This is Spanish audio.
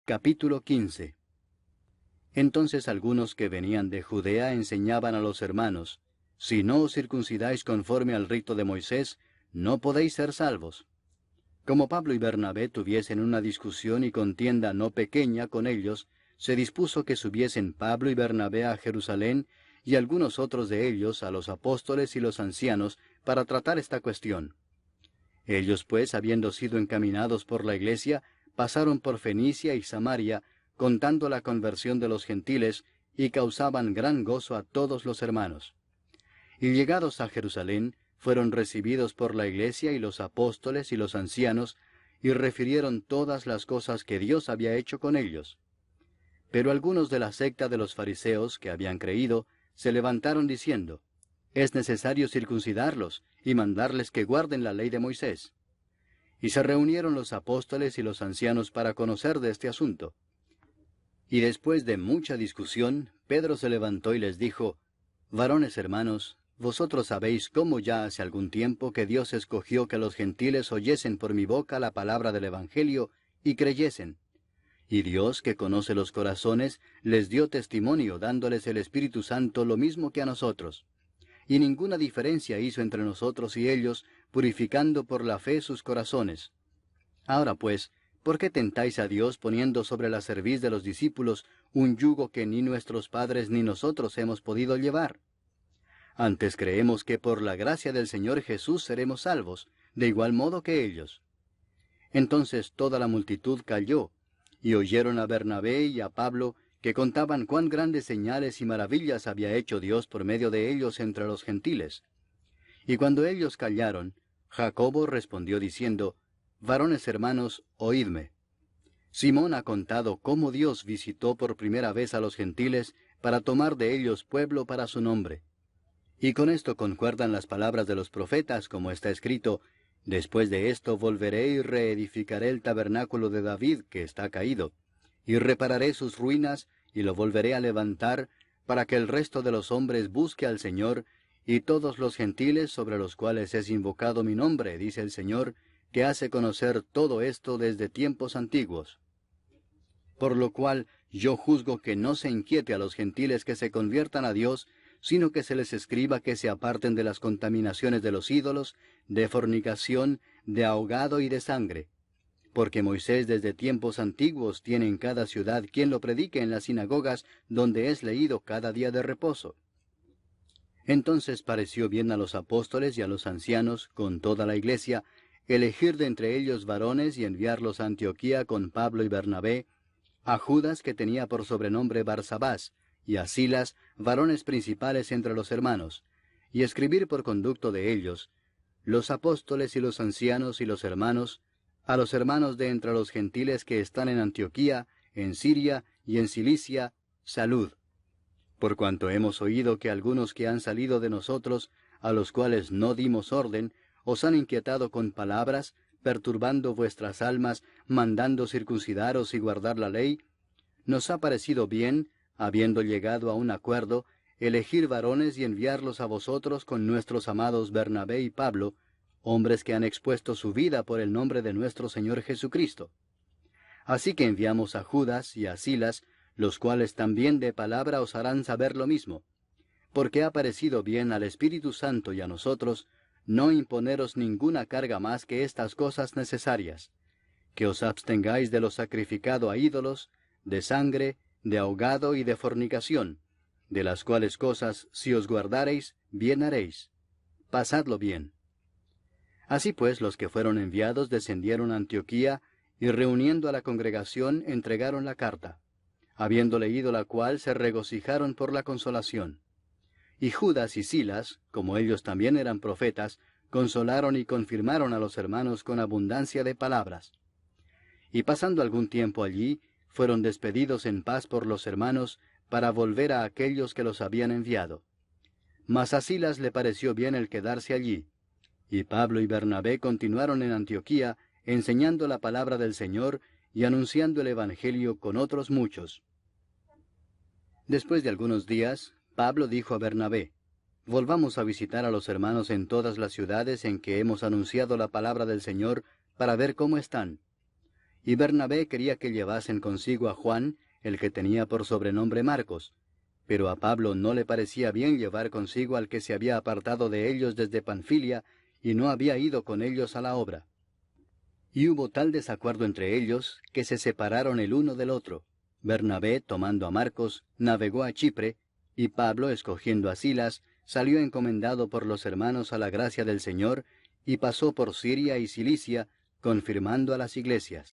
Capítulo 15. Entonces algunos que venían de Judea enseñaban a los hermanos: si no os circuncidáis conforme al rito de Moisés, no podéis ser salvos. Como Pablo y Bernabé tuviesen una discusión y contienda no pequeña con ellos, se dispuso que subiesen Pablo y Bernabé a Jerusalén, y algunos otros de ellos a los apóstoles y los ancianos, para tratar esta cuestión. Ellos pues, habiendo sido encaminados por la iglesia, pasaron por Fenicia y Samaria, contando la conversión de los gentiles, y causaban gran gozo a todos los hermanos. Y llegados a Jerusalén, fueron recibidos por la iglesia y los apóstoles y los ancianos, y refirieron todas las cosas que Dios había hecho con ellos. Pero algunos de la secta de los fariseos, que habían creído, se levantaron diciendo: es necesario circuncidarlos, y mandarles que guarden la ley de Moisés. Y se reunieron los apóstoles y los ancianos para conocer de este asunto. Y después de mucha discusión, Pedro se levantó y les dijo: varones hermanos, vosotros sabéis cómo ya hace algún tiempo que Dios escogió que los gentiles oyesen por mi boca la palabra del Evangelio y creyesen. Y Dios, que conoce los corazones, les dio testimonio, dándoles el Espíritu Santo lo mismo que a nosotros. Y ninguna diferencia hizo entre nosotros y ellos, purificando por la fe sus corazones. Ahora pues, ¿por qué tentáis a Dios poniendo sobre la cerviz de los discípulos un yugo que ni nuestros padres ni nosotros hemos podido llevar? Antes creemos que por la gracia del Señor Jesús seremos salvos, de igual modo que ellos. Entonces toda la multitud calló, y oyeron a Bernabé y a Pablo, que contaban cuán grandes señales y maravillas había hecho Dios por medio de ellos entre los gentiles. Y cuando ellos callaron, Jacobo respondió diciendo: varones hermanos, oídme. Simón ha contado cómo Dios visitó por primera vez a los gentiles para tomar de ellos pueblo para su nombre. Y con esto concuerdan las palabras de los profetas, como está escrito: después de esto volveré y reedificaré el tabernáculo de David que está caído, y repararé sus ruinas, y lo volveré a levantar, para que el resto de los hombres busque al Señor, y todos los gentiles sobre los cuales es invocado mi nombre, dice el Señor, que hace conocer todo esto desde tiempos antiguos. Por lo cual yo juzgo que no se inquiete a los gentiles que se conviertan a Dios, sino que se les escriba que se aparten de las contaminaciones de los ídolos, de fornicación, de ahogado y de sangre. Porque Moisés desde tiempos antiguos tiene en cada ciudad quien lo predique en las sinagogas, donde es leído cada día de reposo. Entonces pareció bien a los apóstoles y a los ancianos, con toda la iglesia, elegir de entre ellos varones y enviarlos a Antioquía con Pablo y Bernabé, a Judas, que tenía por sobrenombre Barsabás, y a Silas, varones principales entre los hermanos, y escribir por conducto de ellos: los apóstoles y los ancianos y los hermanos, a los hermanos de entre los gentiles que están en Antioquía, en Siria y en Cilicia, salud. Por cuanto hemos oído que algunos que han salido de nosotros, a los cuales no dimos orden, os han inquietado con palabras, perturbando vuestras almas, mandando circuncidaros y guardar la ley, nos ha parecido bien, habiendo llegado a un acuerdo, elegir varones y enviarlos a vosotros con nuestros amados Bernabé y Pablo, hombres que han expuesto su vida por el nombre de nuestro Señor Jesucristo. Así que enviamos a Judas y a Silas, los cuales también de palabra os harán saber lo mismo, porque ha parecido bien al Espíritu Santo y a nosotros no imponeros ninguna carga más que estas cosas necesarias: que os abstengáis de lo sacrificado a ídolos, de sangre, de ahogado y de fornicación, de las cuales cosas, si os guardareis, bien haréis. Pasadlo bien. Así pues, los que fueron enviados descendieron a Antioquía, y reuniendo a la congregación entregaron la carta, habiendo leído la cual se regocijaron por la consolación. Y Judas y Silas, como ellos también eran profetas, consolaron y confirmaron a los hermanos con abundancia de palabras. Y pasando algún tiempo allí, fueron despedidos en paz por los hermanos, para volver a aquellos que los habían enviado. Mas a Silas le pareció bien el quedarse allí. Y Pablo y Bernabé continuaron en Antioquía, enseñando la palabra del Señor y anunciando el Evangelio con otros muchos. Después de algunos días, Pablo dijo a Bernabé: volvamos a visitar a los hermanos en todas las ciudades en que hemos anunciado la palabra del Señor, para ver cómo están. y Bernabé quería que llevasen consigo a Juan, el que tenía por sobrenombre Marcos, pero a Pablo no le parecía bien llevar consigo al que se había apartado de ellos desde Panfilia, y no había ido con ellos a la obra. Y hubo tal desacuerdo entre ellos, que se separaron el uno del otro. Bernabé, tomando a Marcos, navegó a Chipre, y Pablo, escogiendo a Silas, salió encomendado por los hermanos a la gracia del Señor, y pasó por Siria y Cilicia, confirmando a las iglesias.